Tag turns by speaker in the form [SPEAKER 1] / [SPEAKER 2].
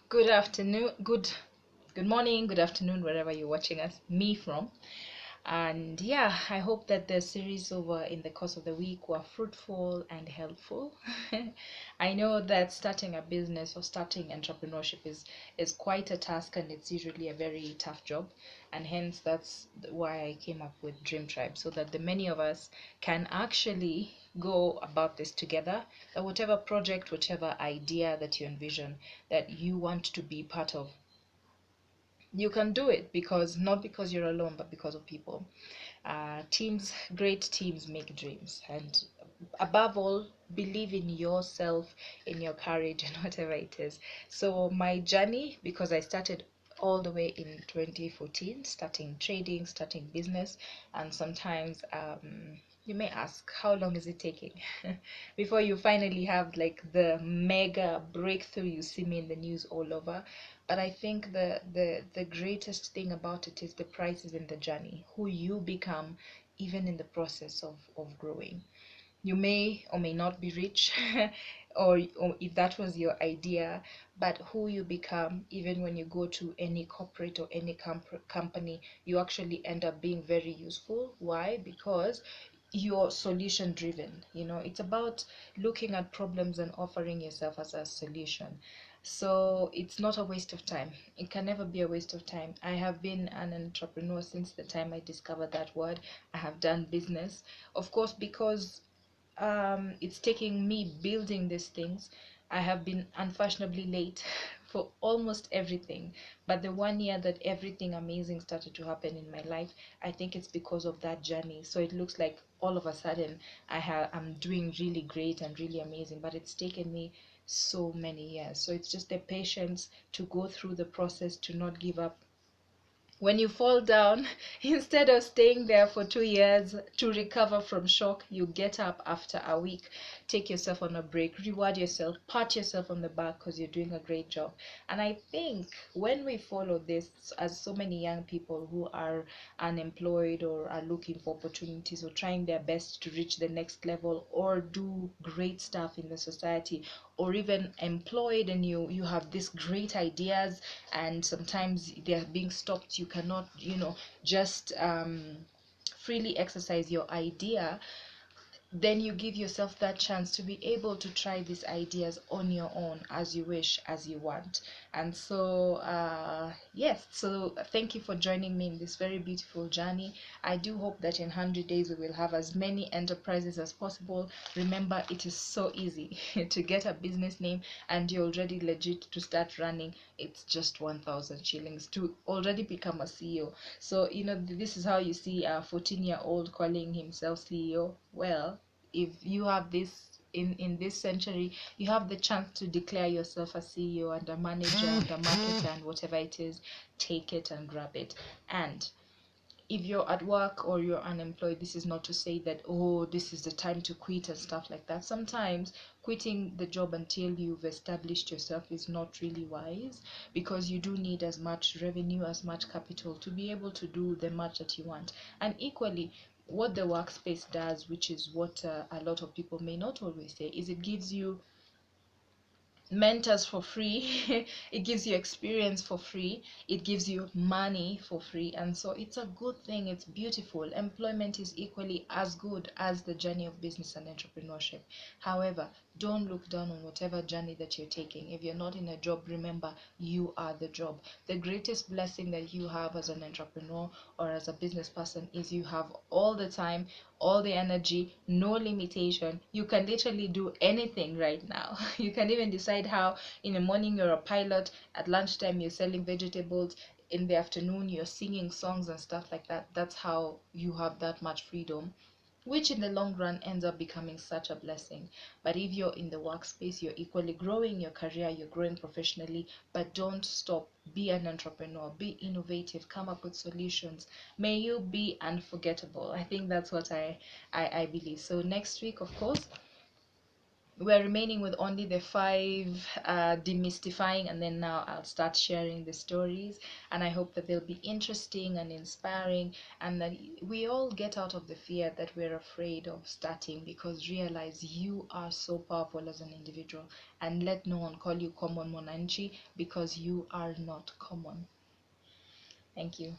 [SPEAKER 1] Good afternoon, good morning, good afternoon, wherever you're watching us me from. And yeah, I hope that the series over in the course of the week were fruitful and helpful. I know that starting a business or starting entrepreneurship is quite a task, and it's usually a very tough job. And hence that's why I came up with Dream Tribe, so that the many of us can actually go about this together. That whatever project, whatever idea that you envision that you want to be part of, you can do it, because not because you're alone, but because of people. Teams, great teams make dreams, and above all, believe in yourself, in your courage, and whatever it is. So my journey, because I started all the way in 2014, starting trading, starting business, and sometimes you may ask, how long is it taking before you finally have like the mega breakthrough you see me in the news all over? But I think the greatest thing about it is the price is in the journey, who you become, even in the process of growing. You may or may not be rich, or if that was your idea, but who you become, even when you go to any corporate or any company, you actually end up being very useful. Why? Because you're solution driven. It's about looking at problems and offering yourself as a solution. So it's not a waste of time. It can never be a waste of time. I have been an entrepreneur since the time I discovered that word. I have done business, of course, because it's taking me building these things. I have been unfashionably late for almost everything. But the 1 year that everything amazing started to happen in my life, I think it's because of that journey. So it looks like all of a sudden I'm doing really great and really amazing, but it's taken me so many years. So it's just the patience to go through the process, to not give up when you fall down. Instead of staying there for 2 years to recover from shock, you get up after a week, take yourself on a break, reward yourself, pat yourself on the back because you're doing a great job. And I think when we follow this, as so many young people who are unemployed or are looking for opportunities or trying their best to reach the next level or do great stuff in the society, or even employed, and you have these great ideas, and sometimes they're being stopped, you cannot just freely exercise your idea, then you give yourself that chance to be able to try these ideas on your own, as you wish, as you want. And so yes, so thank you for joining me in this very beautiful journey. I do hope that in 100 days we will have as many enterprises as possible. Remember, it is so easy to get a business name, and you're already legit to start running. It's just 1,000 shillings to already become a CEO. So this is how you see a 14-year-old calling himself CEO. Well, if you have this in this century, you have the chance to declare yourself a CEO and a manager and a marketer and whatever it is. Take it and grab it. And if you're at work or you're unemployed, this is not to say that, oh, this is the time to quit and stuff like that. Sometimes quitting the job until you've established yourself is not really wise, because you do need as much revenue, as much capital to be able to do the much that you want. And equally, what the workspace does, which is what a lot of people may not always say, is it gives you mentors for free. It gives you experience for free, it gives you money for free, and so it's a good thing, it's beautiful. Employment is equally as good as the journey of business and entrepreneurship. However, don't look down on whatever journey that you're taking. If you're not in a job, remember, you are the job. The greatest blessing that you have as an entrepreneur or as a business person is you have all the time, all the energy, no limitation. You can literally do anything right now. You can even decide how in the morning you're a pilot, at lunchtime you're selling vegetables, in the afternoon you're singing songs and stuff like that. That's how you have that much freedom, which in the long run ends up becoming such a blessing. But if you're in the workspace, you're equally growing your career, you're growing professionally, but don't stop. Be an entrepreneur, be innovative, come up with solutions. May you be unforgettable. I think that's what I believe. So next week, of course, we're remaining with only the five demystifying, and then now I'll start sharing the stories, and I hope that they'll be interesting and inspiring, and that we all get out of the fear that we're afraid of starting, because realize you are so powerful as an individual, and let no one call you common monanchi, because you are not common. Thank you.